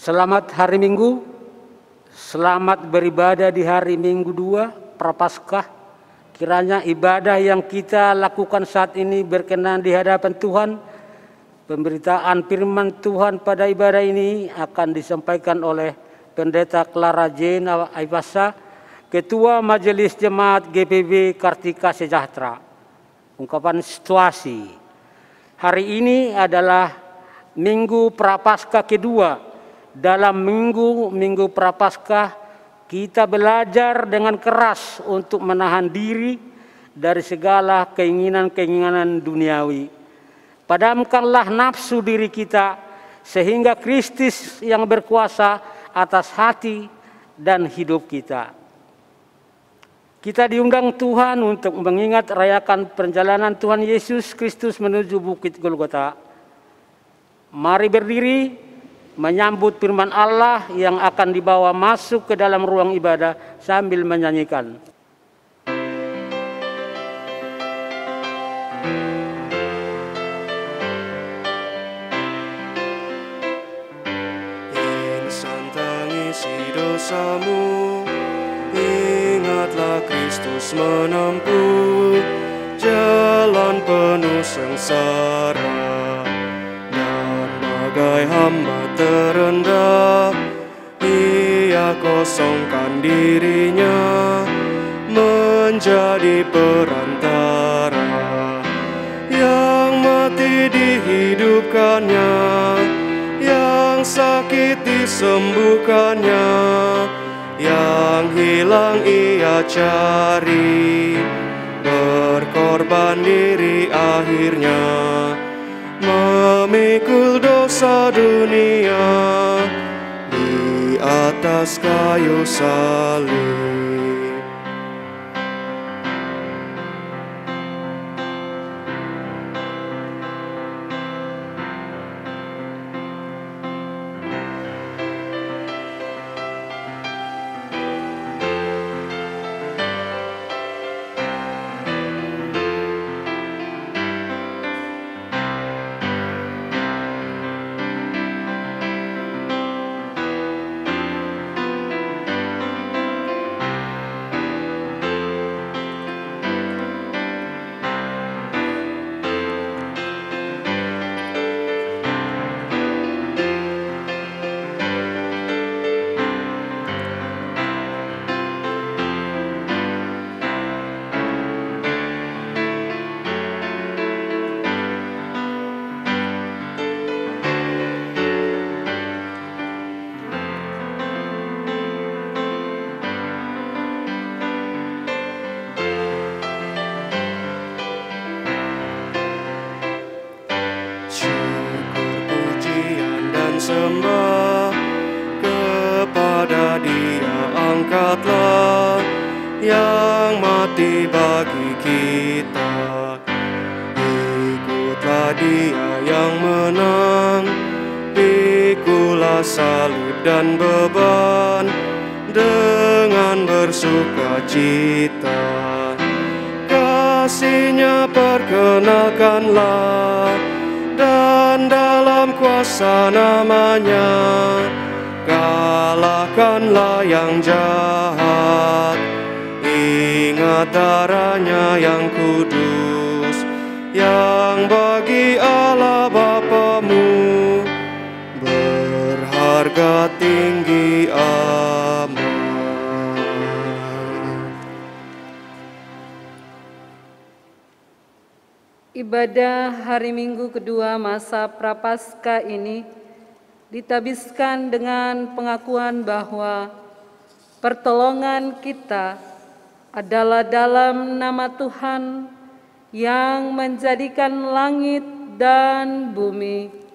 Selamat hari Minggu, selamat beribadah di hari Minggu 2 Prapaskah. Kiranya ibadah yang kita lakukan saat ini berkenan di hadapan Tuhan. Pemberitaan firman Tuhan pada ibadah ini akan disampaikan oleh Pendeta Clara Jena Aibasa, Ketua Majelis Jemaat GPB Kartika Sejahtera. Ungkapan situasi. Hari ini adalah Minggu Prapaskah kedua. Dalam Minggu Prapaskah kita belajar dengan keras untuk menahan diri dari segala keinginan-keinginan duniawi. Padamkanlah nafsu diri kita sehingga Kristus yang berkuasa atas hati dan hidup kita. Kita diundang Tuhan untuk mengingat rayakan perjalanan Tuhan Yesus Kristus menuju Bukit Golgota. Mari berdiri menyambut firman Allah yang akan dibawa masuk ke dalam ruang ibadah sambil menyanyikan. Insan tangisi dosamu, ingatlah Kristus menempuh jalan penuh sengsara. Bagai hamba terendah, ia kosongkan dirinya menjadi perantara. Yang mati dihidupkannya, yang sakit disembuhkannya, yang hilang ia cari, berkorban diri akhirnya memikul dosa dunia di atas kayu salib. Sembah kepada Dia, angkatlah yang mati bagi kita. Ikutlah Dia yang menang, pikulah salib dan beban dengan bersukacita. Kasih-Nya perkenalkanlah, dan dalam kuasa nama-Nya kalahkanlah yang jahat. Ingat darah-Nya yang kudus, yang bagi Allah Bapamu berharga tinggi amat. Ibadah hari Minggu kedua masa Prapaskah ini ditabiskan dengan pengakuan bahwa pertolongan kita adalah dalam nama Tuhan yang menjadikan langit dan bumi.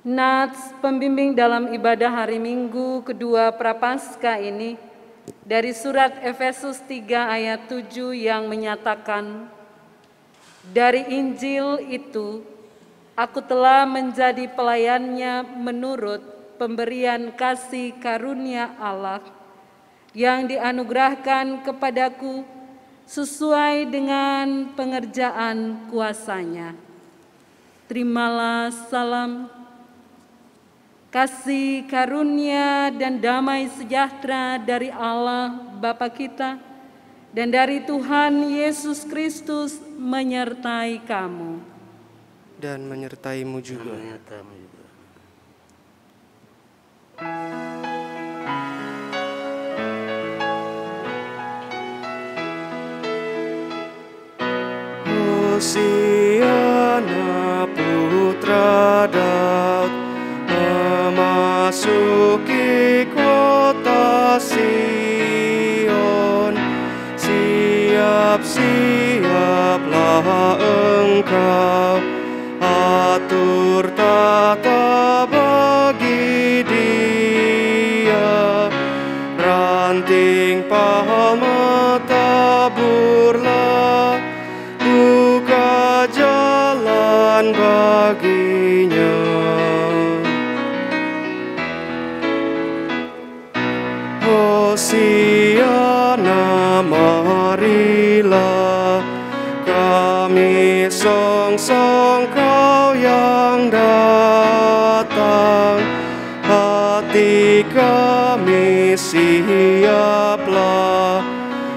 Nats pembimbing dalam ibadah hari Minggu kedua Prapaskah ini dari surat Efesus 3 ayat 7 yang menyatakan, dari Injil itu aku telah menjadi pelayannya menurut pemberian kasih karunia Allah yang dianugerahkan kepadaku sesuai dengan pengerjaan kuasa-Nya. Terimalah salam, kasih karunia dan damai sejahtera dari Allah Bapa kita dan dari Tuhan Yesus Kristus menyertai kamu. Dan menyertaimu juga. Hosiana putra Daud memasuki kota Sion. Siap-siaplah engkau, atur tata bagi Dia. Ranting palma taburlah, buka jalan baginya. Hosiana, marilah kami songsong Kau yang datang. Hati kami siaplah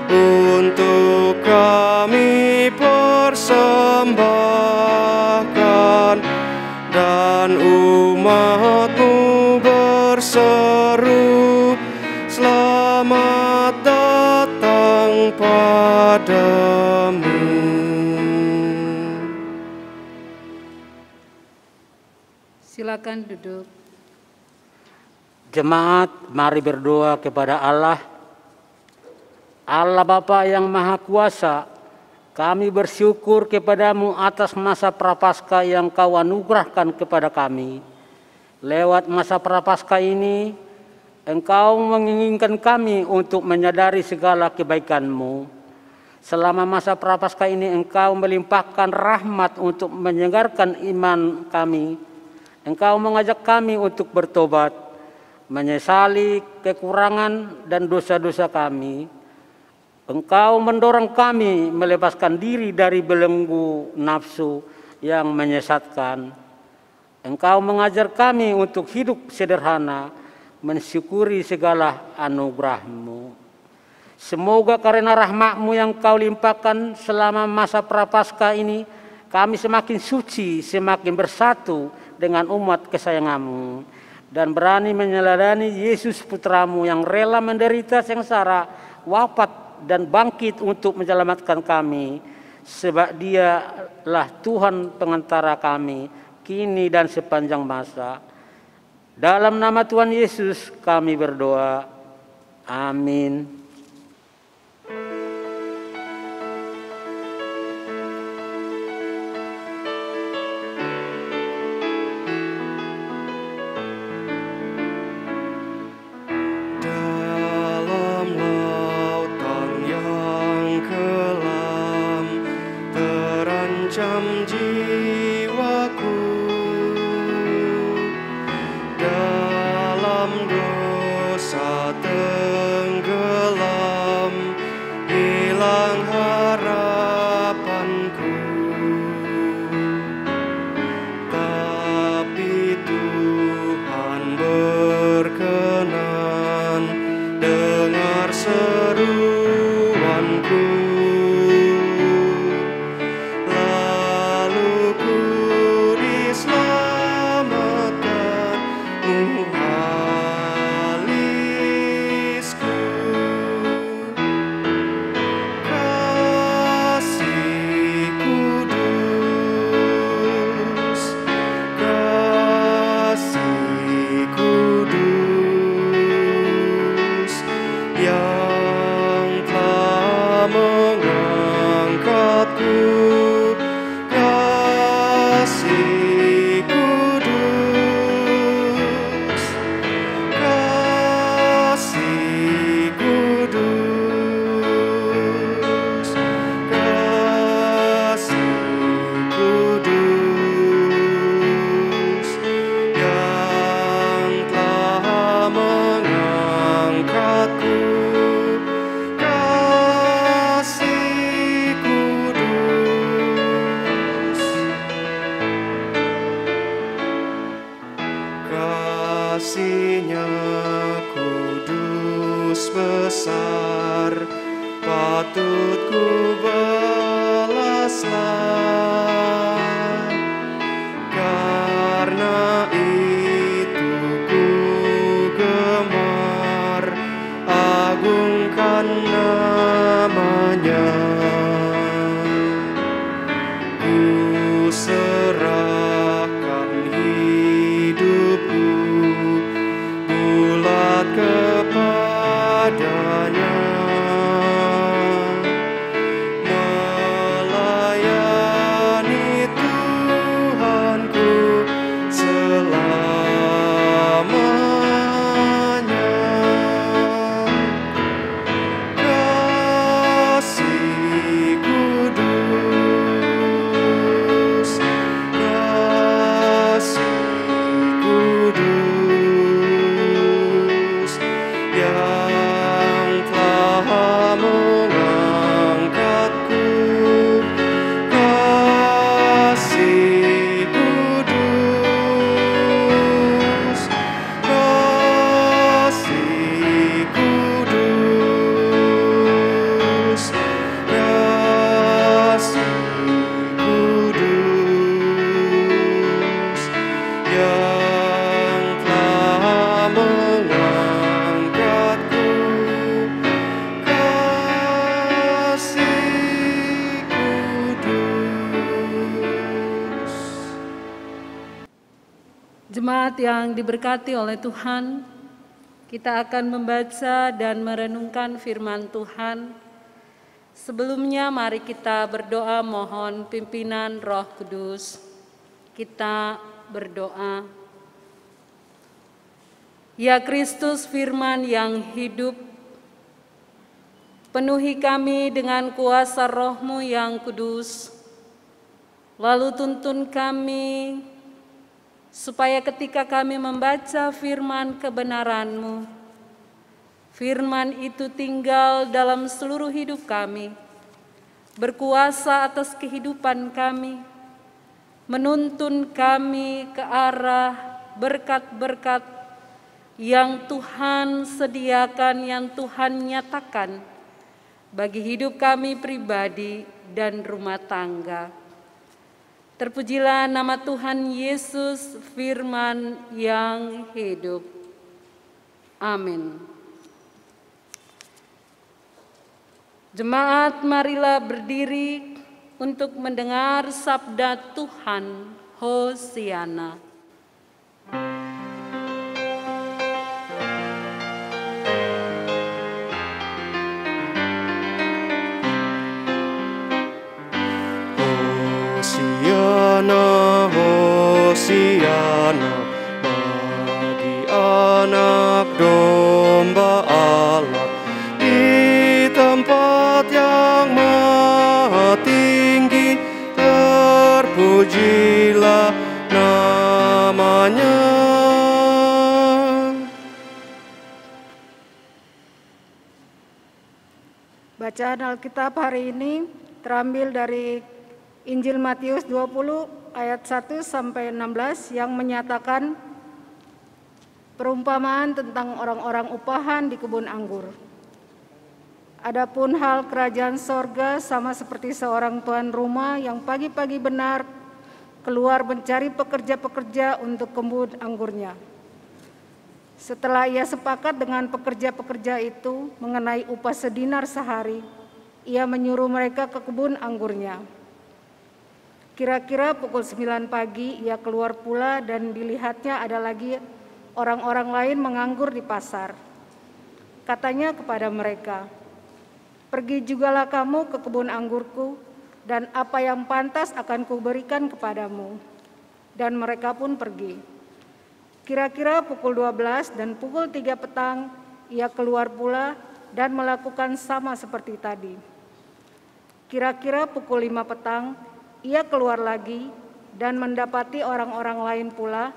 untuk kami persembahkan, dan umat-Mu berseru, selamat datang padamu. Silakan duduk. Jemaat, mari berdoa kepada Allah. Allah Bapa yang Maha Kuasa, kami bersyukur kepada-Mu atas masa Prapaskah yang Kau anugerahkan kepada kami. Lewat masa Prapaskah ini, Engkau menginginkan kami untuk menyadari segala kebaikan-Mu. Selama masa Prapaskah ini Engkau melimpahkan rahmat untuk menyegarkan iman kami. Engkau mengajak kami untuk bertobat, menyesali kekurangan dan dosa-dosa kami. Engkau mendorong kami melepaskan diri dari belenggu nafsu yang menyesatkan. Engkau mengajar kami untuk hidup sederhana, mensyukuri segala anugerah-Mu. Semoga karena rahmat-Mu yang Kau limpahkan selama masa Prapaskah ini, kami semakin suci, semakin bersatu dengan umat kesayangan-Mu, dan berani meneladani Yesus Putra-Mu yang rela menderita sengsara, wafat dan bangkit untuk menyelamatkan kami, sebab Dialah Tuhan pengantara kami kini dan sepanjang masa. Dalam nama Tuhan Yesus kami berdoa. Amin. Jiwaku dalam dosa tenggelam, hilang harapanku. Tapi Tuhan berkenan dengar seruanku. Lalu patut ku balaslah. Karena itu ku gemar agungkan namanya. Ku serahkan hidupku bulat kepadanya. Melayani Tuhanku selamanya. Kasih kudus, kasih kudus yang telah mengangkatku. Kasih kudus, kasih kudus, kasih kudus yang telah mengangkatku. Kasih kudus. Jemaat yang diberkati oleh Tuhan, kita akan membaca dan merenungkan firman Tuhan. Sebelumnya mari kita berdoa mohon pimpinan Roh Kudus. Kita berdoa. Ya Kristus firman yang hidup, penuhi kami dengan kuasa Roh-Mu yang kudus, lalu tuntun kami supaya ketika kami membaca firman kebenaran-Mu, firman itu tinggal dalam seluruh hidup kami, berkuasa atas kehidupan kami, menuntun kami ke arah berkat-berkat yang Tuhan sediakan, yang Tuhan nyatakan bagi hidup kami pribadi dan rumah tangga. Terpujilah nama Tuhan Yesus, firman yang hidup. Amin. Jemaat, marilah berdiri untuk mendengar sabda Tuhan. Hosiana. Hosiana, Hosiana, bagi anak domba Allah di tempat yang maha tinggi, terpujilah namanya. Bacaan Alkitab hari ini terambil dari Injil Matius 20 ayat 1 sampai 16 yang menyatakan perumpamaan tentang orang-orang upahan di kebun anggur. Adapun hal kerajaan sorga sama seperti seorang tuan rumah yang pagi-pagi benar keluar mencari pekerja-pekerja untuk kebun anggurnya. Setelah ia sepakat dengan pekerja-pekerja itu mengenai upah sedinar sehari, ia menyuruh mereka ke kebun anggurnya. Kira-kira pukul 9 pagi ia keluar pula dan dilihatnya ada lagi orang-orang lain menganggur di pasar. Katanya kepada mereka, "Pergi jugalah kamu ke kebun anggurku, dan apa yang pantas akan kuberikan kepadamu." Dan mereka pun pergi. Kira-kira pukul 12 dan pukul 3 petang ia keluar pula dan melakukan sama seperti tadi. Kira-kira pukul 5 petang ia keluar lagi dan mendapati orang-orang lain pula,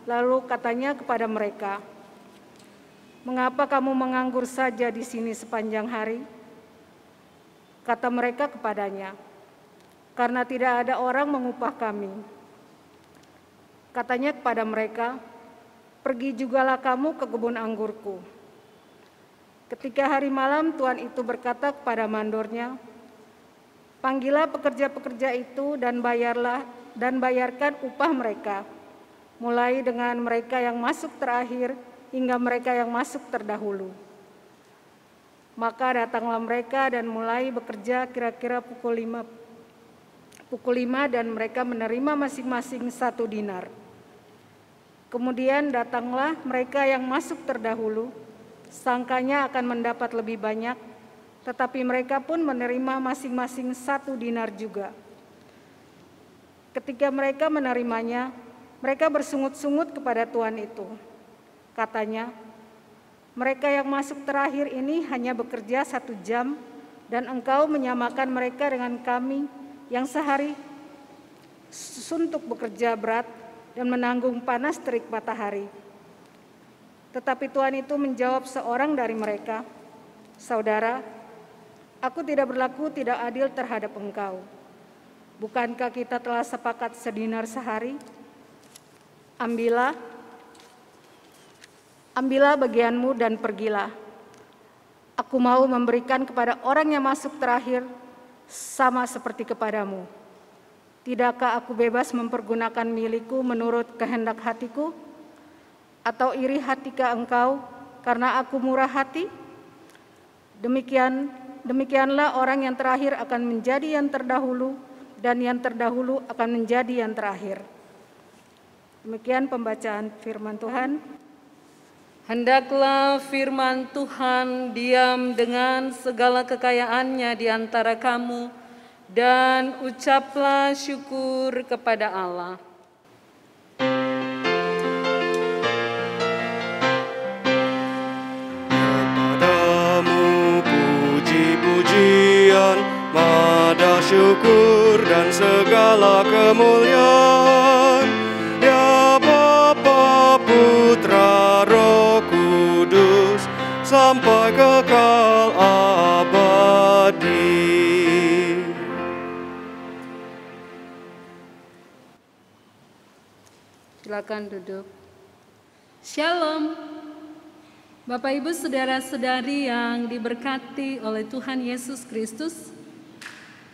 lalu katanya kepada mereka, "Mengapa kamu menganggur saja di sini sepanjang hari?" Kata mereka kepadanya, "Karena tidak ada orang mengupah kami." Katanya kepada mereka, "Pergi jugalah kamu ke kebun anggurku." Ketika hari malam, tuan itu berkata kepada mandornya, "Panggillah pekerja-pekerja itu dan bayarkan upah mereka, mulai dengan mereka yang masuk terakhir hingga mereka yang masuk terdahulu." Maka datanglah mereka dan mulai bekerja kira-kira pukul 5 dan mereka menerima masing-masing 1 dinar. Kemudian datanglah mereka yang masuk terdahulu, sangkanya akan mendapat lebih banyak, tetapi mereka pun menerima masing-masing 1 dinar juga. Ketika mereka menerimanya, mereka bersungut-sungut kepada tuan itu. Katanya, "Mereka yang masuk terakhir ini hanya bekerja 1 jam, dan engkau menyamakan mereka dengan kami yang sehari suntuk bekerja berat dan menanggung panas terik matahari." Tetapi tuan itu menjawab seorang dari mereka, "Saudara, aku tidak berlaku tidak adil terhadap engkau. Bukankah kita telah sepakat 1 dinar sehari? Ambillah bagianmu dan pergilah. Aku mau memberikan kepada orang yang masuk terakhir sama seperti kepadamu. Tidakkah aku bebas mempergunakan milikku menurut kehendak hatiku? Atau iri hatikah engkau karena aku murah hati? Demikianlah orang yang terakhir akan menjadi yang terdahulu, dan yang terdahulu akan menjadi yang terakhir." Demikian pembacaan firman Tuhan. Hendaklah firman Tuhan diam dengan segala kekayaannya di antara kamu, dan ucaplah syukur kepada Allah. Kepadamu puji-pujian, mada syukur dan segala kemuliaan, ya Bapa, Putra, Roh Kudus, sampai kekal abadi. Silakan duduk. Shalom. Bapak Ibu saudara-saudari yang diberkati oleh Tuhan Yesus Kristus.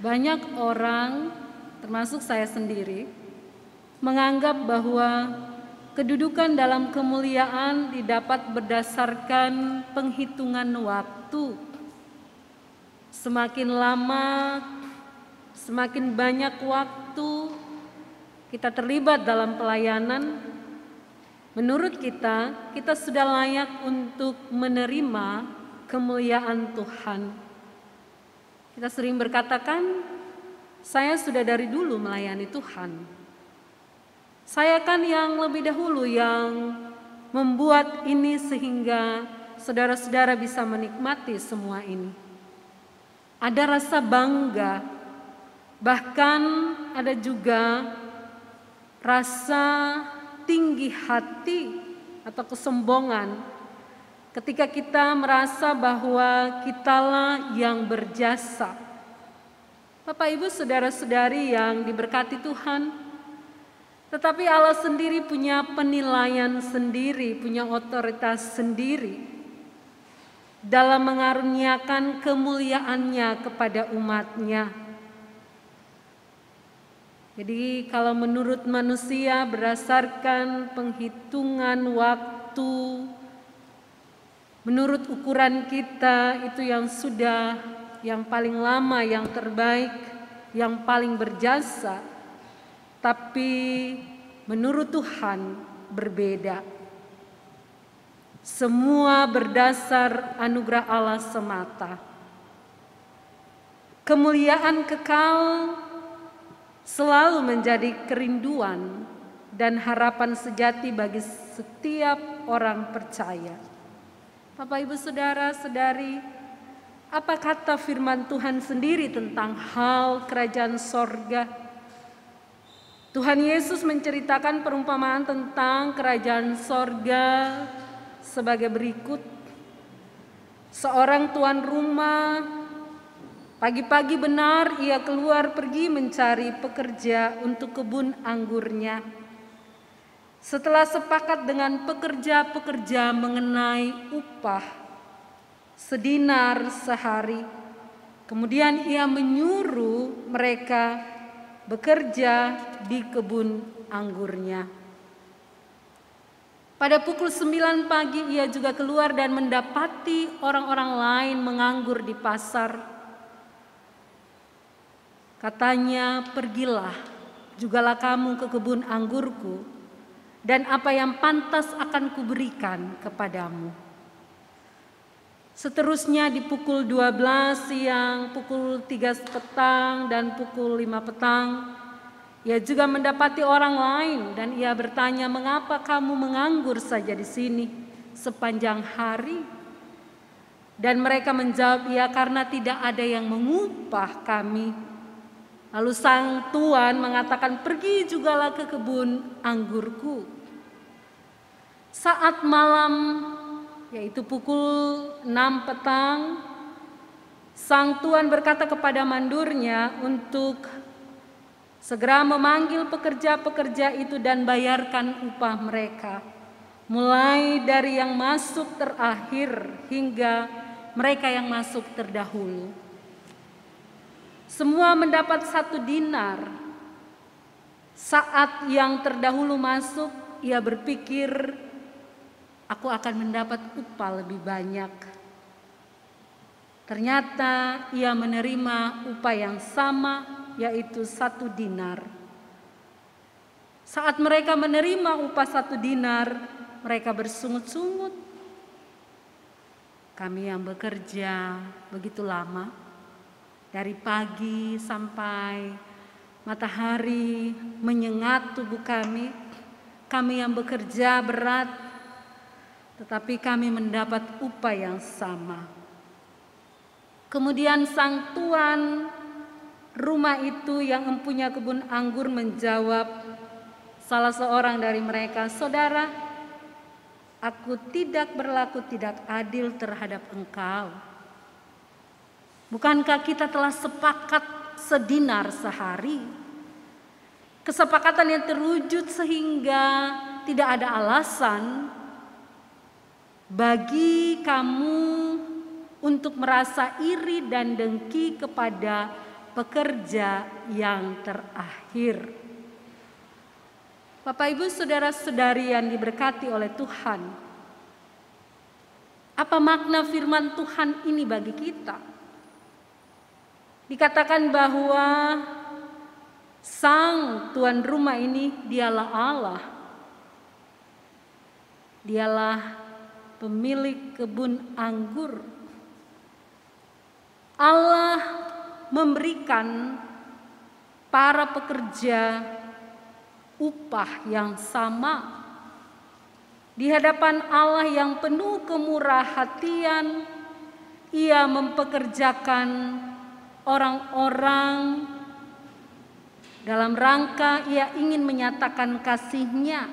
Banyak orang, termasuk saya sendiri, menganggap bahwa kedudukan dalam kemuliaan didapat berdasarkan penghitungan waktu. Semakin lama, semakin banyak waktu kita terlibat dalam pelayanan, menurut kita sudah layak untuk menerima kemuliaan Tuhan. Kita sering berkatakan, saya sudah dari dulu melayani Tuhan. Saya kan yang lebih dahulu yang membuat ini sehingga saudara-saudara bisa menikmati semua ini. Ada rasa bangga, bahkan ada juga rasa tinggi hati atau kesombongan ketika kita merasa bahwa kitalah yang berjasa. Bapak Ibu saudara-saudari yang diberkati Tuhan, tetapi Allah sendiri punya penilaian sendiri, punya otoritas sendiri dalam mengaruniakan kemuliaannya kepada umatnya. Jadi kalau menurut manusia berdasarkan penghitungan waktu, menurut ukuran kita itu yang sudah yang paling lama, yang terbaik, yang paling berjasa. Tapi menurut Tuhan berbeda. Semua berdasar anugerah Allah semata. Kemuliaan kekal selalu menjadi kerinduan dan harapan sejati bagi setiap orang percaya. Bapak Ibu saudara-saudari, apa kata firman Tuhan sendiri tentang hal kerajaan sorga? Tuhan Yesus menceritakan perumpamaan tentang kerajaan sorga sebagai berikut. Seorang tuan rumah pagi-pagi benar ia keluar pergi mencari pekerja untuk kebun anggurnya. Setelah sepakat dengan pekerja-pekerja mengenai upah, sedinar sehari. Kemudian ia menyuruh mereka bekerja di kebun anggurnya. Pada pukul 9 pagi ia juga keluar dan mendapati orang-orang lain menganggur di pasar. Katanya, "Pergilah, jugalah kamu ke kebun anggurku, dan apa yang pantas akan kuberikan kepadamu." Seterusnya di pukul 12 siang, pukul 3 petang, dan pukul 5 petang, ia juga mendapati orang lain dan ia bertanya, "Mengapa kamu menganggur saja di sini sepanjang hari?" Dan mereka menjawab, "Ya, karena tidak ada yang mengupah kami." Lalu sang tuan mengatakan, "Pergi jugalah ke kebun anggurku." Saat malam, yaitu pukul 6 petang, sang tuan berkata kepada mandurnya untuk segera memanggil pekerja-pekerja itu dan bayarkan upah mereka, mulai dari yang masuk terakhir hingga mereka yang masuk terdahulu. Semua mendapat 1 dinar. Saat yang terdahulu masuk, ia berpikir, "Aku akan mendapat upah lebih banyak." Ternyata ia menerima upah yang sama, yaitu 1 dinar. Saat mereka menerima upah 1 dinar, mereka bersungut-sungut. "Kami yang bekerja begitu lama, dari pagi sampai matahari menyengat tubuh kami yang bekerja berat, tetapi kami mendapat upah yang sama." Kemudian sang tuan rumah itu yang mempunyai kebun anggur menjawab salah seorang dari mereka, "Saudara, aku tidak berlaku tidak adil terhadap engkau. Bukankah kita telah sepakat sedinar sehari? Kesepakatan yang terwujud sehingga tidak ada alasan bagi kamu untuk merasa iri dan dengki kepada pekerja yang terakhir." Bapak, Ibu, saudara-saudari yang diberkati oleh Tuhan, apa makna firman Tuhan ini bagi kita? Dikatakan bahwa sang tuan rumah ini dialah Allah. Dialah pemilik kebun anggur. Allah memberikan para pekerja upah yang sama. Di hadapan Allah yang penuh kemurah hatian, Ia mempekerjakan orang-orang dalam rangka Ia ingin menyatakan kasih-Nya.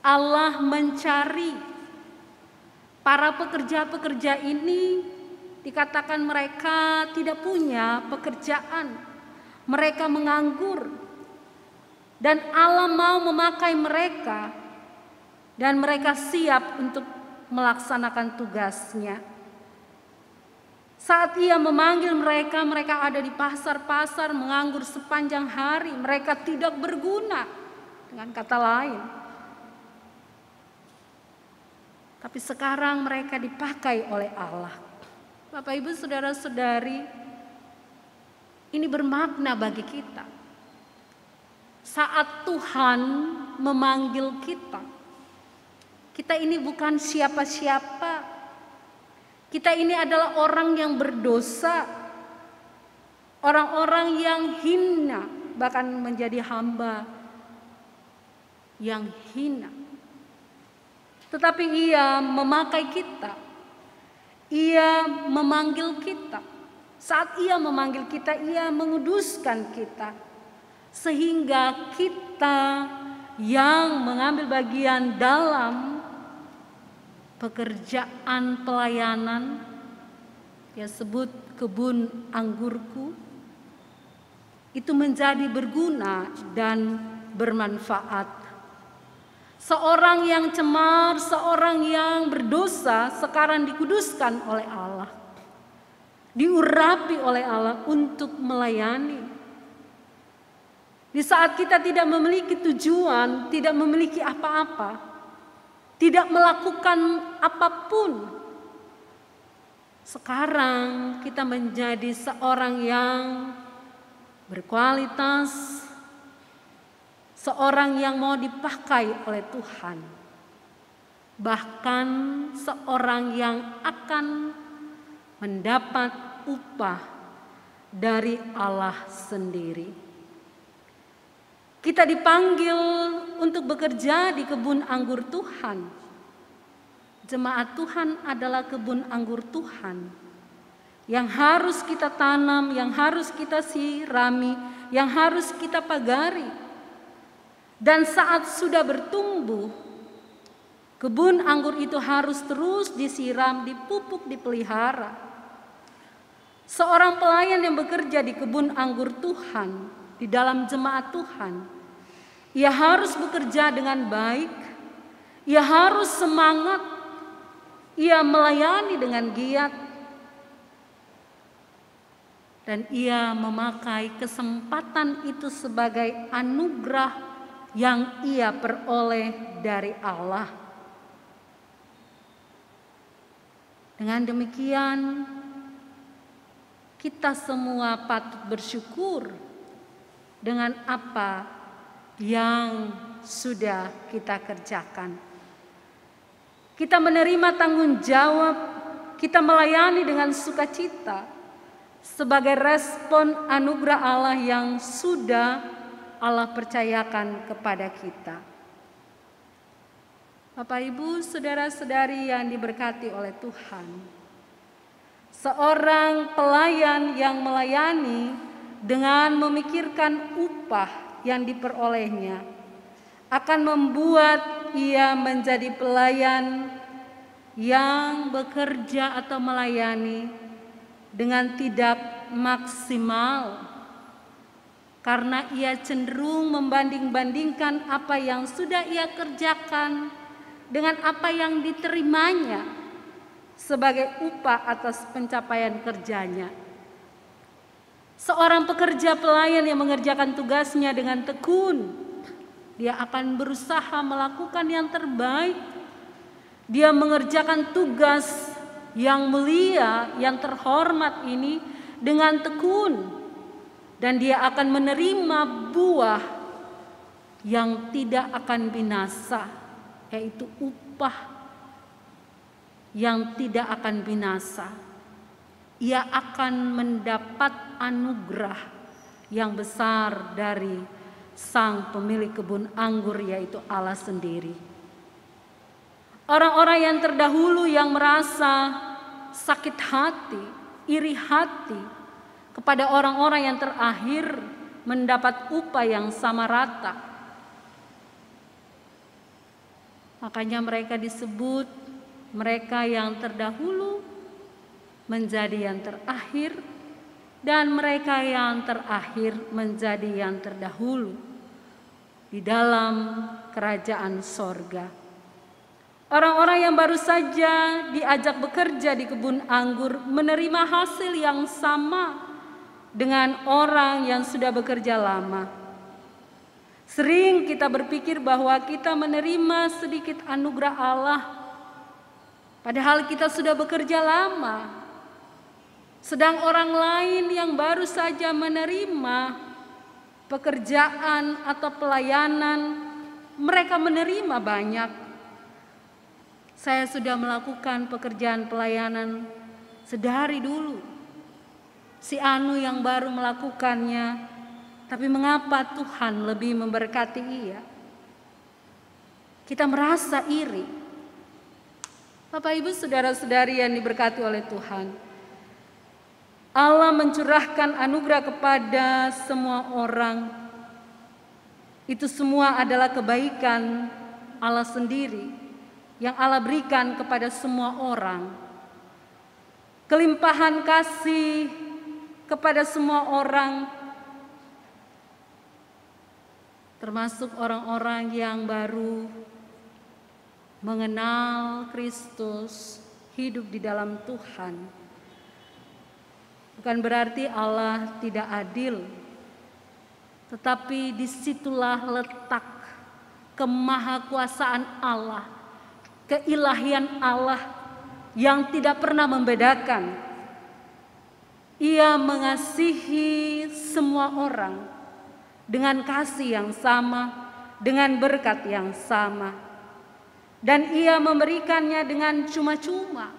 Allah mencari para pekerja-pekerja ini, dikatakan mereka tidak punya pekerjaan. Mereka menganggur. Dan Allah mau memakai mereka. Dan mereka siap untuk melaksanakan tugasnya. Saat Ia memanggil mereka, mereka ada di pasar-pasar menganggur sepanjang hari. Mereka tidak berguna, dengan kata lain. Tapi sekarang mereka dipakai oleh Allah. Bapak, Ibu, saudara-saudari, ini bermakna bagi kita. Saat Tuhan memanggil kita, kita ini bukan siapa-siapa. Kita ini adalah orang yang berdosa, orang-orang yang hina, bahkan menjadi hamba yang hina. Tetapi Ia memakai kita, Ia memanggil kita. Saat Ia memanggil kita, Ia menguduskan kita, sehingga kita yang mengambil bagian dalam pekerjaan pelayanan, Ia sebut kebun anggurku, itu menjadi berguna dan bermanfaat. Seorang yang cemar, seorang yang berdosa sekarang dikuduskan oleh Allah. Diurapi oleh Allah untuk melayani. Di saat kita tidak memiliki tujuan, tidak memiliki apa-apa, tidak melakukan apapun, sekarang kita menjadi seorang yang berkualitas, seorang yang mau dipakai oleh Tuhan, bahkan seorang yang akan mendapat upah dari Allah sendiri. Kita dipanggil untuk bekerja di kebun anggur Tuhan. Jemaat Tuhan adalah kebun anggur Tuhan yang harus kita tanam, yang harus kita sirami, yang harus kita pagari. Dan saat sudah bertumbuh, kebun anggur itu harus terus disiram, dipupuk, dipelihara. Seorang pelayan yang bekerja di kebun anggur Tuhan, di dalam jemaat Tuhan, ia harus bekerja dengan baik, ia harus semangat, ia melayani dengan giat, dan ia memakai kesempatan itu sebagai anugerah yang ia peroleh dari Allah. Dengan demikian, kita semua patut bersyukur dengan apa yang sudah kita kerjakan. Kita menerima tanggung jawab, kita melayani dengan sukacita sebagai respon anugerah Allah yang sudah Allah percayakan kepada kita. Bapak, Ibu, saudara-saudari yang diberkati oleh Tuhan, seorang pelayan yang melayani dengan memikirkan upah yang diperolehnya akan membuat ia menjadi pelayan yang bekerja atau melayani dengan tidak maksimal, karena ia cenderung membanding-bandingkan apa yang sudah ia kerjakan dengan apa yang diterimanya sebagai upah atas pencapaian kerjanya. Seorang pekerja pelayan yang mengerjakan tugasnya dengan tekun, dia akan berusaha melakukan yang terbaik. Dia mengerjakan tugas yang mulia, yang terhormat ini dengan tekun, dan dia akan menerima buah yang tidak akan binasa, yaitu upah yang tidak akan binasa. Ia akan mendapat anugerah yang besar dari sang pemilik kebun anggur, yaitu Allah sendiri. Orang-orang yang terdahulu yang merasa sakit hati, iri hati kepada orang-orang yang terakhir mendapat upah yang sama rata, makanya mereka disebut mereka yang terdahulu menjadi yang terakhir, dan mereka yang terakhir menjadi yang terdahulu di dalam kerajaan sorga. Orang-orang yang baru saja diajak bekerja di kebun anggur menerima hasil yang sama dengan orang yang sudah bekerja lama. Sering kita berpikir bahwa kita menerima sedikit anugerah Allah, padahal kita sudah bekerja lama. Sedang orang lain yang baru saja menerima pekerjaan atau pelayanan, mereka menerima banyak. Saya sudah melakukan pekerjaan pelayanan sedari dulu. Si Anu yang baru melakukannya, tapi mengapa Tuhan lebih memberkati ia? Kita merasa iri. Bapak, Ibu, saudara-saudari yang diberkati oleh Tuhan, Allah mencurahkan anugerah kepada semua orang. Itu semua adalah kebaikan Allah sendiri yang Allah berikan kepada semua orang. Kelimpahan kasih kepada semua orang, termasuk orang-orang yang baru mengenal Kristus, hidup di dalam Tuhan, bukan berarti Allah tidak adil, tetapi disitulah letak kemahakuasaan Allah, keilahian Allah yang tidak pernah membedakan. Ia mengasihi semua orang dengan kasih yang sama, dengan berkat yang sama. Dan ia memberikannya dengan cuma-cuma,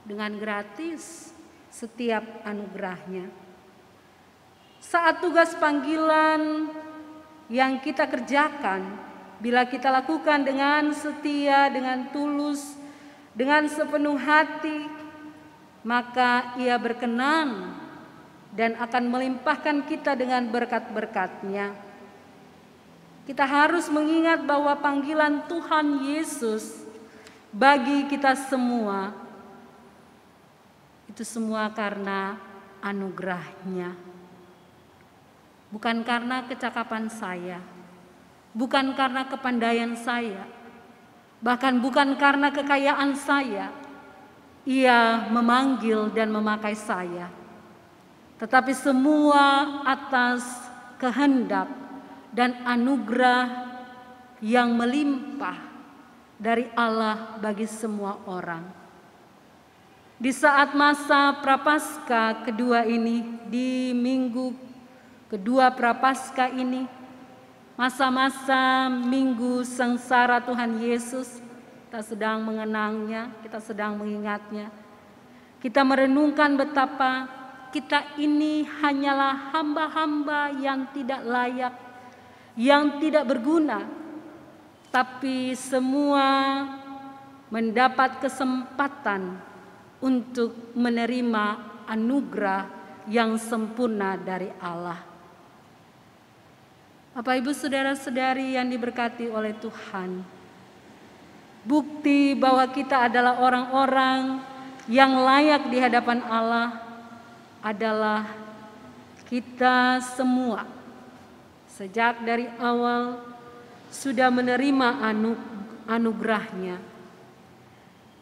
dengan gratis setiap anugerahnya. Saat tugas panggilan yang kita kerjakan, bila kita lakukan dengan setia, dengan tulus, dengan sepenuh hati, maka ia berkenan dan akan melimpahkan kita dengan berkat-berkat-Nya. Kita harus mengingat bahwa panggilan Tuhan Yesus bagi kita semua, itu semua karena anugerah-Nya. Bukan karena kecakapan saya, bukan karena kepandaian saya, bahkan bukan karena kekayaan saya. Ia memanggil dan memakai saya, tetapi semua atas kehendak dan anugerah yang melimpah dari Allah bagi semua orang. Di saat masa Prapaskah kedua ini, di minggu kedua Prapaskah ini, masa-masa minggu sengsara Tuhan Yesus, kita sedang mengenangnya, kita sedang mengingatnya. Kita merenungkan betapa kita ini hanyalah hamba-hamba yang tidak layak, yang tidak berguna, tapi semua mendapat kesempatan untuk menerima anugerah yang sempurna dari Allah. Bapak, Ibu, saudara-saudari yang diberkati oleh Tuhan, bukti bahwa kita adalah orang-orang yang layak di hadapan Allah adalah kita semua sejak dari awal sudah menerima anugerah-Nya.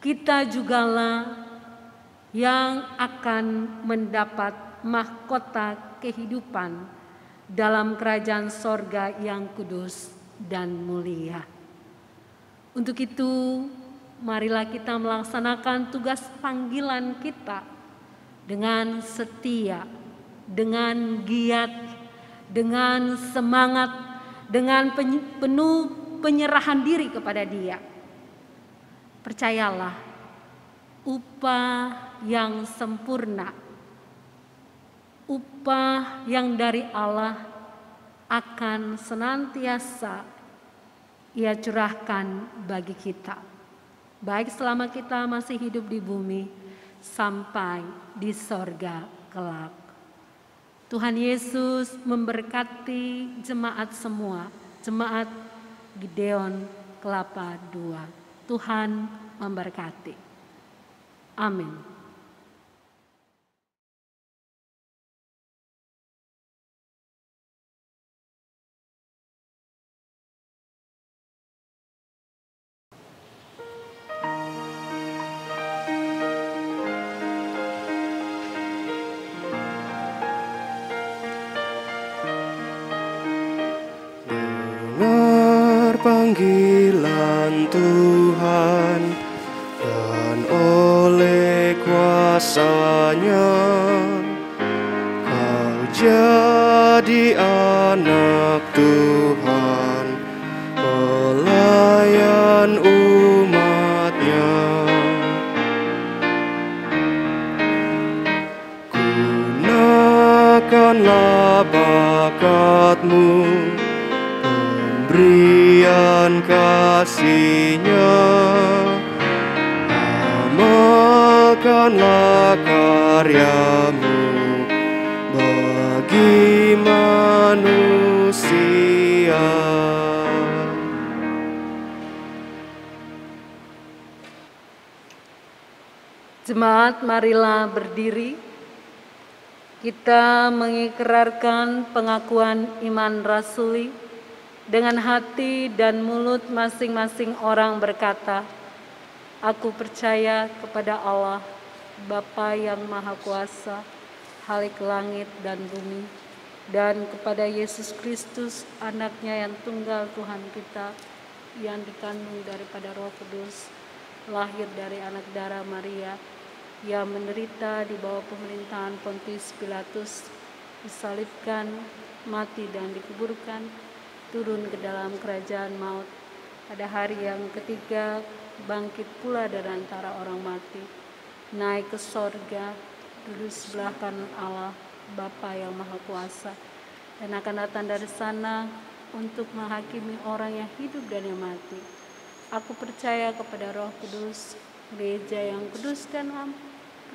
Kita jugalah yang akan mendapat mahkota kehidupan dalam kerajaan sorga yang kudus dan mulia. Untuk itu, marilah kita melaksanakan tugas panggilan kita dengan setia, dengan giat, dengan semangat, dengan penuh penyerahan diri kepada Dia. Percayalah, upah yang sempurna, upah yang dari Allah akan senantiasa Ia curahkan bagi kita, baik selama kita masih hidup di bumi sampai di sorga kelak. Tuhan Yesus memberkati jemaat semua, jemaat Gideon Kelapa II. Tuhan memberkati. Amin. Panggilan Tuhan dan oleh kuasa-Nya kau jadi anak Tuhan, pelayan umat-Nya. Gunakanlah bakatmu, pemberian kasih-Nya, amalkanlah karyamu bagi manusia. Jemaat, marilah berdiri. Kita mengikrarkan pengakuan iman rasuli Dengan hati dan mulut masing-masing orang berkata, "Aku percaya kepada Allah, Bapa yang Maha Kuasa, Khalik langit dan bumi, dan kepada Yesus Kristus, Anaknya yang tunggal Tuhan kita, yang dikandung daripada Roh Kudus, lahir dari anak darah Maria, yang menderita di bawah pemerintahan Pontius Pilatus, disalibkan, mati dan dikuburkan, turun ke dalam kerajaan maut, pada hari yang ketiga bangkit pula dari antara orang mati, naik ke sorga, duduk sebelah kanan Allah Bapa yang Maha Kuasa, dan akan datang dari sana untuk menghakimi orang yang hidup dan yang mati. Aku percaya kepada Roh Kudus, gereja yang kudus dan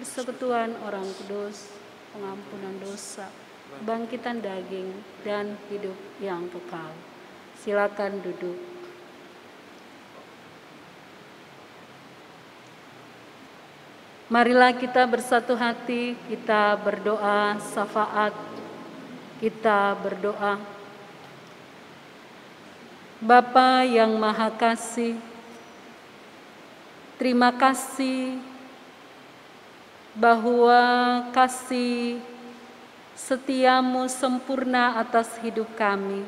persekutuan orang kudus, pengampunan dosa, kebangkitan daging, dan hidup yang kekal." Silakan duduk. Marilah kita bersatu hati, kita berdoa syafaat, kita berdoa. Bapa yang Maha Kasih, terima kasih bahwa kasih setiamu sempurna atas hidup kami.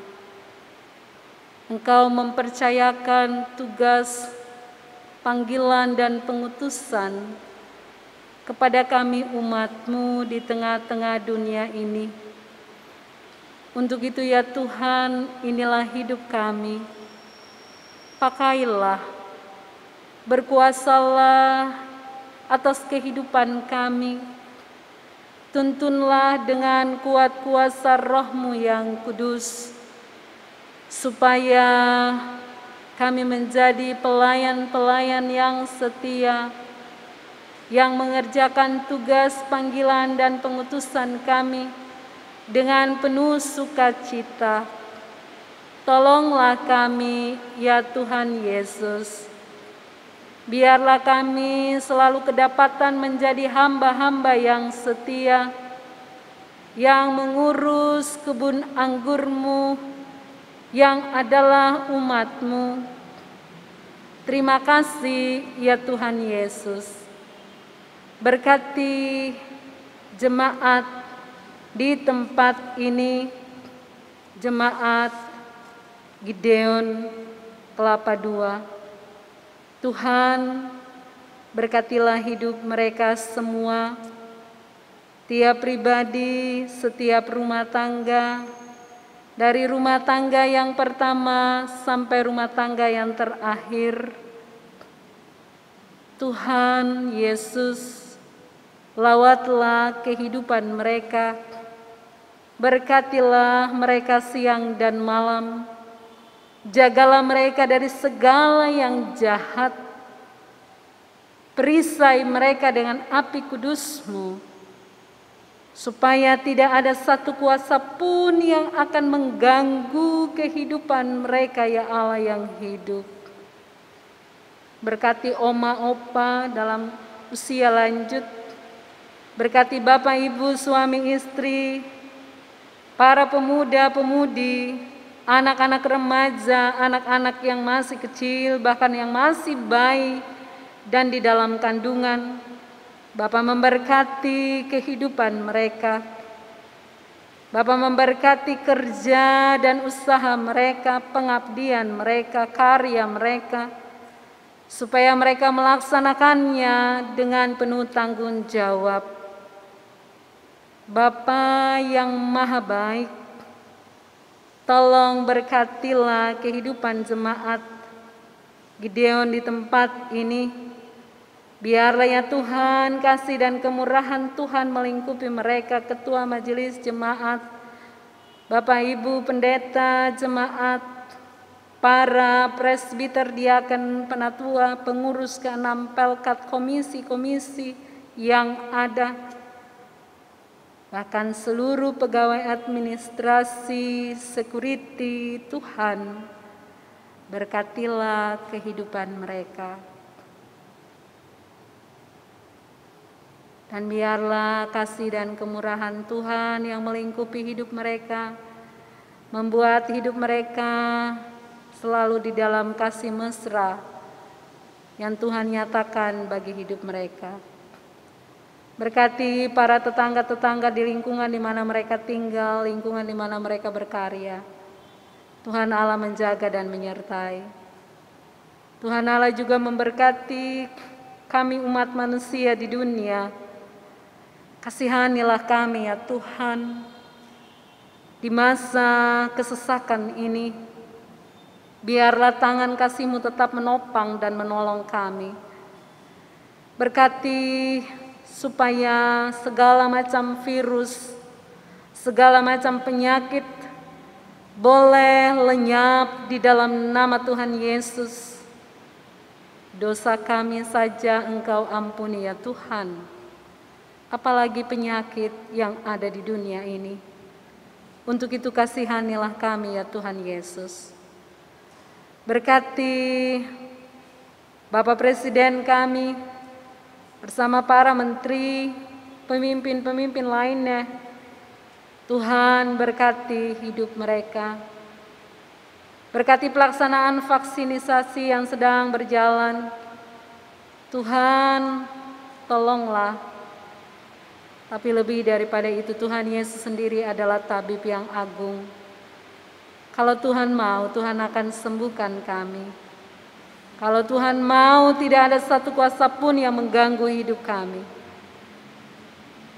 Engkau mempercayakan tugas, panggilan dan pengutusan kepada kami umat-Mu di tengah-tengah dunia ini. Untuk itu ya Tuhan, inilah hidup kami. Pakailah, berkuasalah atas kehidupan kami. Tuntunlah dengan kuat kuasa Roh-Mu yang kudus, supaya kami menjadi pelayan-pelayan yang setia, yang mengerjakan tugas panggilan dan pengutusan kami dengan penuh sukacita. Tolonglah kami, ya Tuhan Yesus. Biarlah kami selalu kedapatan menjadi hamba-hamba yang setia, yang mengurus kebun anggur-Mu, yang adalah umat-Mu. Terima kasih, ya Tuhan Yesus. Berkati jemaat di tempat ini, jemaat Gideon Kelapa II. Tuhan, berkatilah hidup mereka semua, tiap pribadi, setiap rumah tangga, dari rumah tangga yang pertama sampai rumah tangga yang terakhir. Tuhan Yesus, lawatlah kehidupan mereka, berkatilah mereka siang dan malam, jagalah mereka dari segala yang jahat, perisai mereka dengan api kudus-Mu, supaya tidak ada satu kuasa pun yang akan mengganggu kehidupan mereka, ya Allah yang hidup. Berkati oma opa dalam usia lanjut, berkati bapak ibu suami istri, para pemuda pemudi, anak-anak remaja, anak-anak yang masih kecil, bahkan yang masih bayi dan di dalam kandungan. Bapa memberkati kehidupan mereka. Bapa memberkati kerja dan usaha mereka, pengabdian mereka, karya mereka, supaya mereka melaksanakannya dengan penuh tanggung jawab. Bapa yang Maha Baik, tolong berkatilah kehidupan jemaat Gideon di tempat ini. Biarlah ya Tuhan, kasih dan kemurahan Tuhan melingkupi mereka, ketua majelis jemaat, Bapak Ibu pendeta jemaat, para presbiter, diaken, penatua, pengurus ke-6 pelkat, komisi-komisi yang ada, bahkan seluruh pegawai administrasi, security. Tuhan, berkatilah kehidupan mereka. Dan biarlah kasih dan kemurahan Tuhan yang melingkupi hidup mereka membuat hidup mereka selalu di dalam kasih mesra yang Tuhan nyatakan bagi hidup mereka. Berkati para tetangga-tetangga di lingkungan di mana mereka tinggal, lingkungan di mana mereka berkarya. Tuhan Allah menjaga dan menyertai. Tuhan Allah juga memberkati kami umat manusia di dunia. Kasihanilah kami ya Tuhan, di masa kesesakan ini. Biarlah tangan kasih-Mu tetap menopang dan menolong kami. Berkati supaya segala macam virus, segala macam penyakit boleh lenyap di dalam nama Tuhan Yesus. Dosa kami saja Engkau ampuni ya Tuhan, apalagi penyakit yang ada di dunia ini. Untuk itu kasihanilah kami ya Tuhan Yesus. Berkati Bapak Presiden kami bersama para menteri, pemimpin-pemimpin lainnya. Tuhan berkati hidup mereka. Berkati pelaksanaan vaksinisasi yang sedang berjalan. Tuhan, tolonglah. Tapi lebih daripada itu, Tuhan Yesus sendiri adalah tabib yang agung. Kalau Tuhan mau, Tuhan akan sembuhkan kami. Kalau Tuhan mau, tidak ada satu kuasa pun yang mengganggu hidup kami.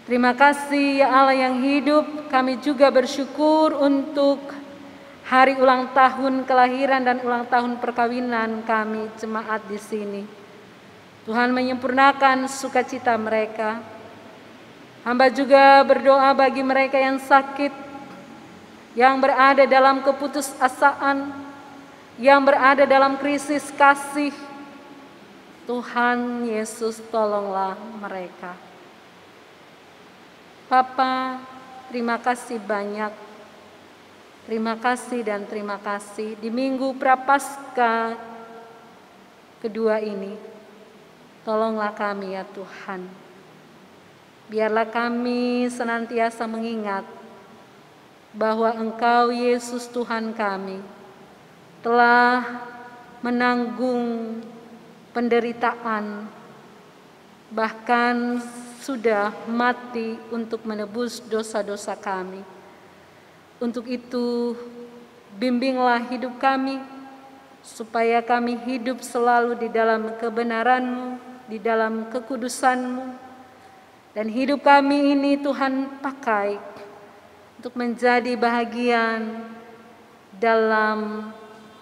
Terima kasih ya Allah yang hidup. Kami juga bersyukur untuk hari ulang tahun kelahiran dan ulang tahun perkawinan kami jemaat di sini. Tuhan menyempurnakan sukacita mereka. Hamba juga berdoa bagi mereka yang sakit, yang berada dalam keputusasaan, yang berada dalam krisis kasih. Tuhan Yesus, tolonglah mereka. Bapa, terima kasih banyak. Terima kasih dan terima kasih. Di Minggu Prapaskah kedua ini, tolonglah kami ya Tuhan. Biarlah kami senantiasa mengingat bahwa Engkau Yesus Tuhan kami telah menanggung penderitaan, bahkan sudah mati untuk menebus dosa-dosa kami. Untuk itu, bimbinglah hidup kami, supaya kami hidup selalu di dalam kebenaran-Mu, di dalam kekudusan-Mu, dan hidup kami ini Tuhan pakai untuk menjadi bahagian dalam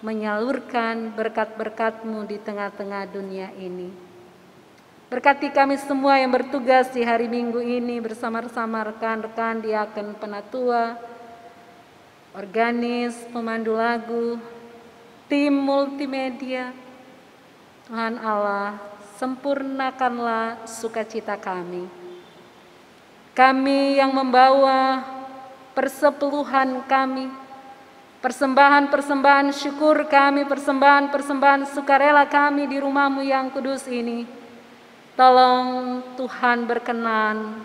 menyalurkan berkat-berkat-Mu di tengah-tengah dunia ini. Berkati kami semua yang bertugas di hari Minggu ini bersama-sama rekan-rekan diaken penatua, organis, pemandu lagu, tim multimedia. Tuhan Allah, sempurnakanlah sukacita kami. Kami yang membawa persepuluhan kami, persembahan-persembahan syukur kami, persembahan-persembahan sukarela kami di rumah-Mu yang kudus ini. Tolong Tuhan berkenan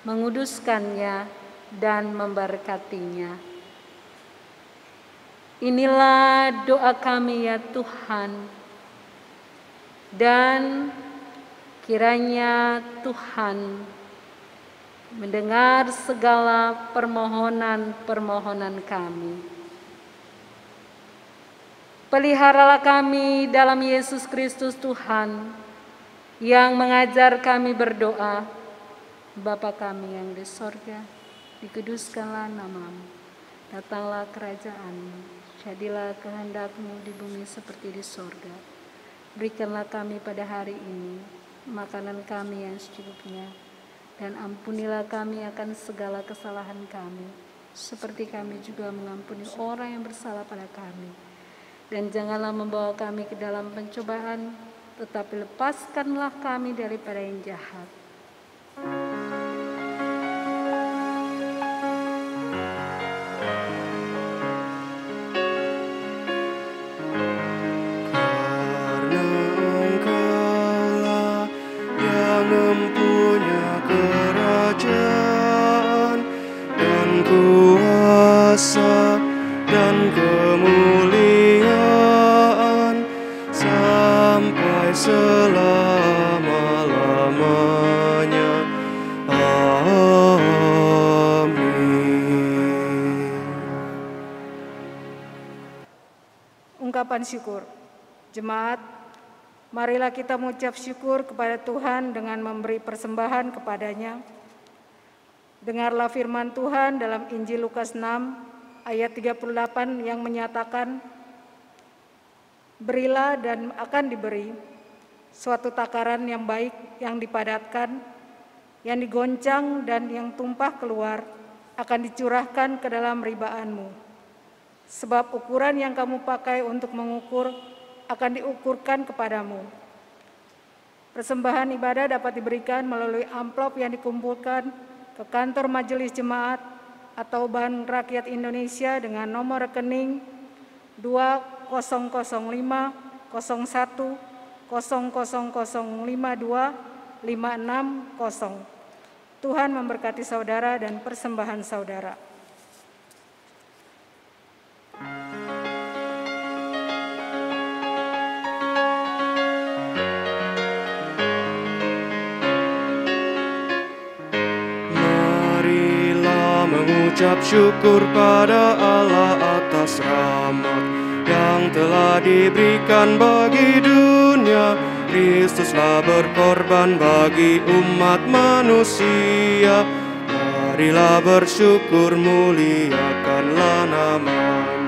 menguduskannya dan memberkatinya. Inilah doa kami ya Tuhan. Dan kiranya Tuhan mendengar segala permohonan-permohonan kami. Peliharalah kami dalam Yesus Kristus Tuhan, yang mengajar kami berdoa. Bapa kami yang di sorga, dikuduskanlah nama-Mu, datanglah kerajaan-Mu, jadilah kehendak-Mu di bumi seperti di sorga. Berikanlah kami pada hari ini makanan kami yang secukupnya, dan ampunilah kami akan segala kesalahan kami, seperti kami juga mengampuni orang yang bersalah pada kami. Dan janganlah membawa kami ke dalam pencobaan, tetapi lepaskanlah kami daripada yang jahat. Karena Engkaulah yang mempunyai kerajaan dan kuasa dan kemuliaan sampai selama-lamanya. Amin. Ungkapan syukur. Jemaat, marilah kita mengucap syukur kepada Tuhan dengan memberi persembahan kepadanya. Dengarlah firman Tuhan dalam Injil Lukas 6 ayat 38 yang menyatakan, berilah dan akan diberi, suatu takaran yang baik, yang dipadatkan, yang digoncang dan yang tumpah keluar, akan dicurahkan ke dalam ribaanmu. Sebab ukuran yang kamu pakai untuk mengukur akan diukurkan kepadamu. Persembahan ibadah dapat diberikan melalui amplop yang dikumpulkan ke kantor Majelis Jemaat atau Bank Rakyat Indonesia dengan nomor rekening 2005 01 00052560. Tuhan memberkati saudara dan persembahan saudara. Mengucap syukur pada Allah atas rahmat yang telah diberikan bagi dunia. Kristuslah berkorban bagi umat manusia. Marilah bersyukur, muliakanlah nama-Nya.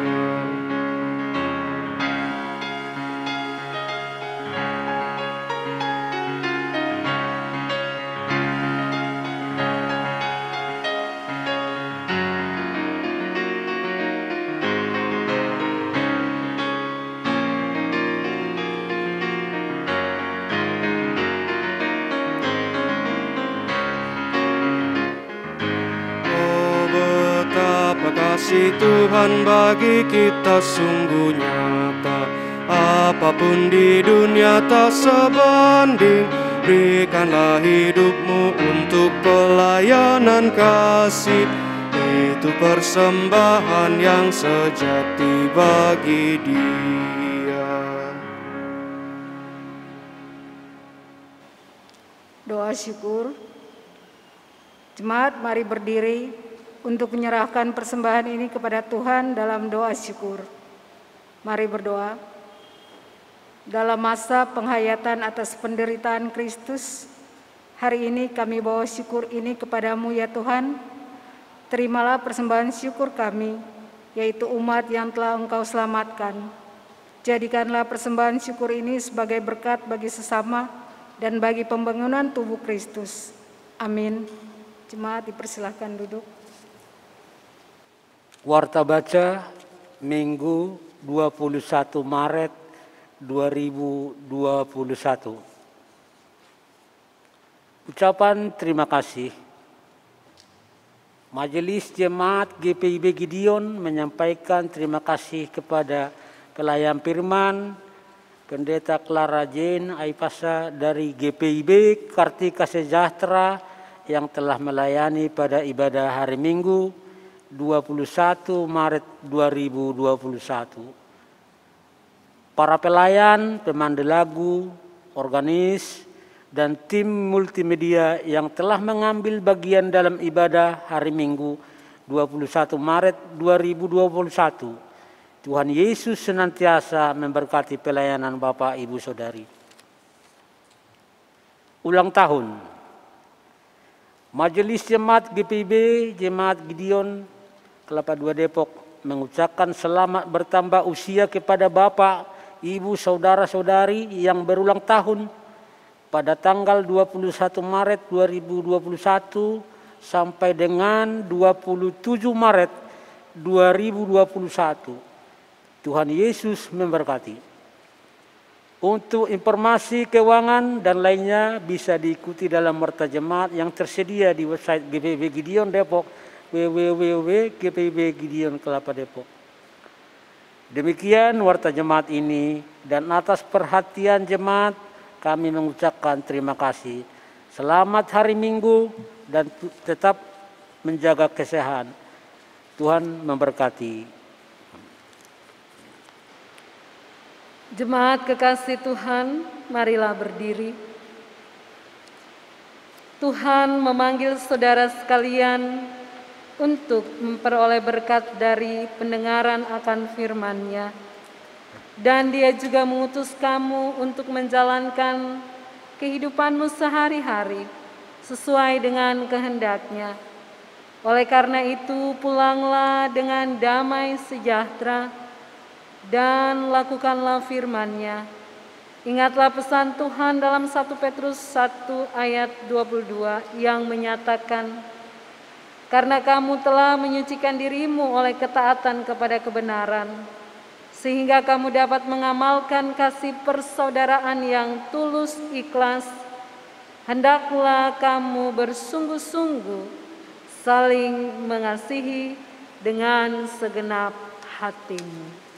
Kasih Tuhan bagi kita sungguh nyata, apapun di dunia tak sebanding. Berikanlah hidupmu untuk pelayanan kasih, itu persembahan yang sejati bagi Dia. Doa syukur. Jemaat, mari berdiri untuk menyerahkan persembahan ini kepada Tuhan dalam doa syukur. Mari berdoa. Dalam masa penghayatan atas penderitaan Kristus, hari ini kami bawa syukur ini kepadamu ya Tuhan. Terimalah persembahan syukur kami, yaitu umat yang telah Engkau selamatkan. Jadikanlah persembahan syukur ini sebagai berkat bagi sesama dan bagi pembangunan tubuh Kristus. Amin. Jemaat dipersilahkan duduk. Warta baca Minggu 21 Maret 2021. Ucapan terima kasih. Majelis Jemaat GPIB Gideon menyampaikan terima kasih kepada pelayan firman Pendeta Clara Jane Aipasa dari GPIB Kartika Sejahtera yang telah melayani pada ibadah hari Minggu 21 Maret 2021. Para pelayan, pemandu lagu, organis, dan tim multimedia yang telah mengambil bagian dalam ibadah hari Minggu 21 Maret 2021. Tuhan Yesus senantiasa memberkati pelayanan Bapak, Ibu, Saudari. Ulang tahun. Majelis Jemaat GPIB, Jemaat Gideon Kelapa II Depok mengucapkan selamat bertambah usia kepada Bapak, Ibu, Saudara-saudari yang berulang tahun pada tanggal 21 Maret 2021 sampai dengan 27 Maret 2021. Tuhan Yesus memberkati. Untuk informasi keuangan dan lainnya bisa diikuti dalam warta jemaat yang tersedia di website GPIB Gideon Depok, www.gpib Gideon Kelapa Depok. Demikian warta jemaat ini, dan atas perhatian jemaat kami mengucapkan terima kasih. Selamat hari Minggu dan tetap menjaga kesehatan. Tuhan memberkati. Jemaat kekasih Tuhan, marilah berdiri. Tuhan memanggil saudara sekalian untuk memperoleh berkat dari pendengaran akan firman-Nya. Dan Dia juga mengutus kamu untuk menjalankan kehidupanmu sehari-hari sesuai dengan kehendak-Nya. Oleh karena itu, pulanglah dengan damai sejahtera dan lakukanlah firman-Nya. Ingatlah pesan Tuhan dalam 1 Petrus 1 ayat 22 yang menyatakan, karena kamu telah menyucikan dirimu oleh ketaatan kepada kebenaran, sehingga kamu dapat mengamalkan kasih persaudaraan yang tulus ikhlas, hendaklah kamu bersungguh-sungguh saling mengasihi dengan segenap hatimu.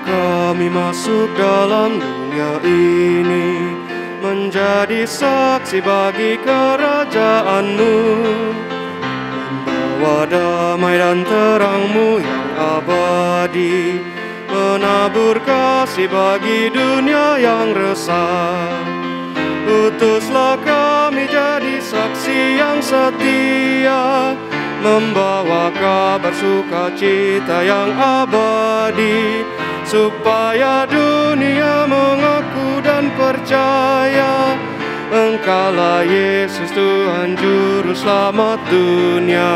Kami masuk dalam dunia ini, menjadi saksi bagi kerajaan-Mu, membawa damai dan terang-Mu yang abadi, menabur kasih bagi dunia yang resah. Utuslah kami jadi saksi yang setia, membawa kabar sukacita yang abadi, supaya dunia mengaku dan percaya Engkaulah Yesus Tuhan Juru Selamat dunia.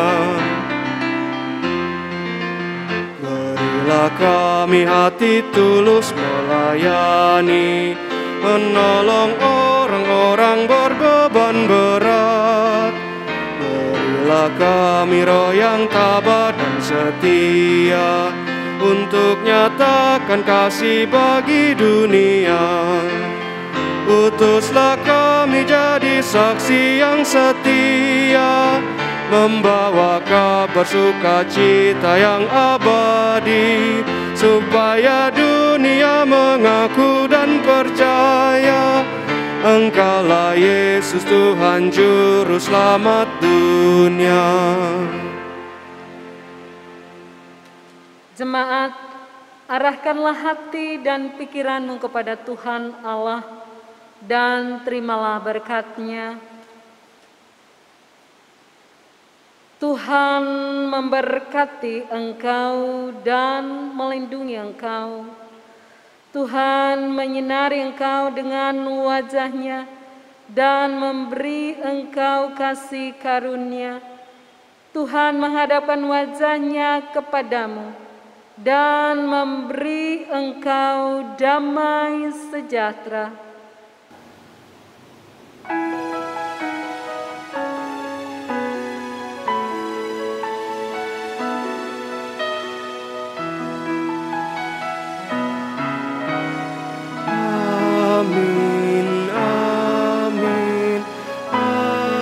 Berilah kami hati tulus melayani, menolong orang-orang berbeban berat. Berilah kami roh yang tabah dan setia, untuk nyatakan kasih bagi dunia. Utuslah kami jadi saksi yang setia, membawa kabar sukacita yang abadi, supaya dunia mengaku dan percaya Engkaulah Yesus Tuhan Juru Selamat dunia. Jemaat, arahkanlah hati dan pikiranmu kepada Tuhan Allah dan terimalah berkat-Nya. Tuhan memberkati engkau dan melindungi engkau. Tuhan menyinari engkau dengan wajah-Nya dan memberi engkau kasih karunia. Tuhan menghadapkan wajah-Nya kepadamu dan memberi engkau damai sejahtera. Amin, amin, amin.